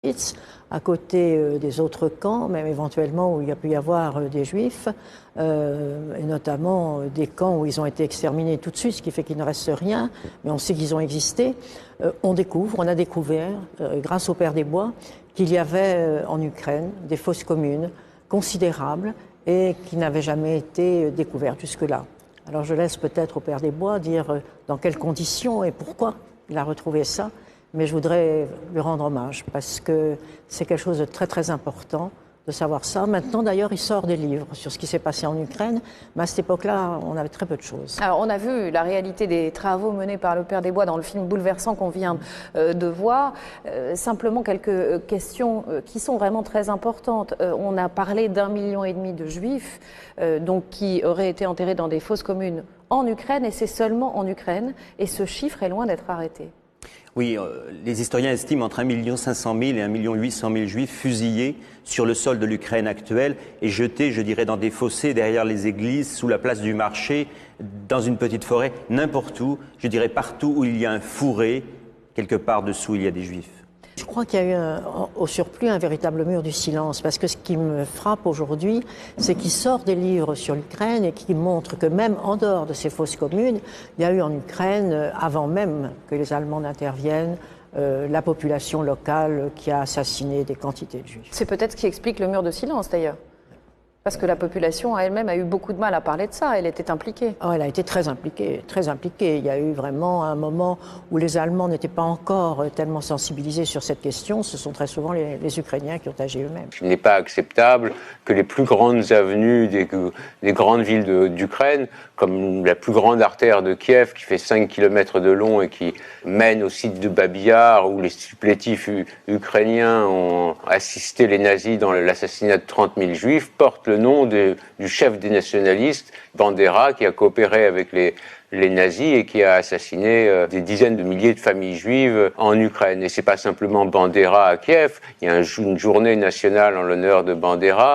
Auschwitz, à côté des autres camps, même éventuellement où il y a pu y avoir des juifs, et notamment des camps où ils ont été exterminés tout de suite, ce qui fait qu'il ne reste rien, mais on sait qu'ils ont existé. On a découvert, grâce au Père des Bois, qu'il y avait en Ukraine des fosses communes considérables et qui n'avaient jamais été découvertes jusque-là. Alors je laisse peut-être au Père des Bois dire dans quelles conditions et pourquoi il a retrouvé ça, mais je voudrais lui rendre hommage parce que c'est quelque chose de très très important de savoir ça. Maintenant d'ailleurs il sort des livres sur ce qui s'est passé en Ukraine, mais à cette époque-là on avait très peu de choses. Alors on a vu la réalité des travaux menés par le Père des Bois dans le film bouleversant qu'on vient de voir. Simplement quelques questions qui sont vraiment très importantes. On a parlé d'1,5 million de juifs donc qui auraient été enterrés dans des fosses communes en Ukraine, et c'est seulement en Ukraine, et ce chiffre est loin d'être arrêté. Oui, les historiens estiment entre 1 500 000 et 1 800 000 juifs fusillés sur le sol de l'Ukraine actuelle et jetés, je dirais, dans des fossés derrière les églises, sous la place du marché, dans une petite forêt, n'importe où, je dirais partout où il y a un fourré, quelque part dessous il y a des juifs. Je crois qu'il y a eu au surplus un véritable mur du silence, parce que ce qui me frappe aujourd'hui, c'est qu'il sort des livres sur l'Ukraine et qui montrent que même en dehors de ces fosses communes, il y a eu en Ukraine, avant même que les Allemands n'interviennent, la population locale qui a assassiné des quantités de juifs. C'est peut-être ce qui explique le mur de silence d'ailleurs. Parce que la population elle-même a eu beaucoup de mal à parler de ça, elle était impliquée. Oh, elle a été très impliquée, très impliquée. Il y a eu vraiment un moment où les Allemands n'étaient pas encore tellement sensibilisés sur cette question. Ce sont très souvent les Ukrainiens qui ont agi eux-mêmes. Il n'est pas acceptable que les plus grandes avenues des grandes villes d'Ukraine, comme la plus grande artère de Kiev, qui fait 5 km de long et qui mène au site de Babi Yar, où les supplétifs ukrainiens ont assisté les nazis dans l'assassinat de 30 000 juifs, portent le nom du chef des nationalistes, Bandera, qui a coopéré avec les nazis et qui a assassiné des dizaines de milliers de familles juives en Ukraine. Et c'est pas simplement Bandera à Kiev, il y a une journée nationale en l'honneur de Bandera.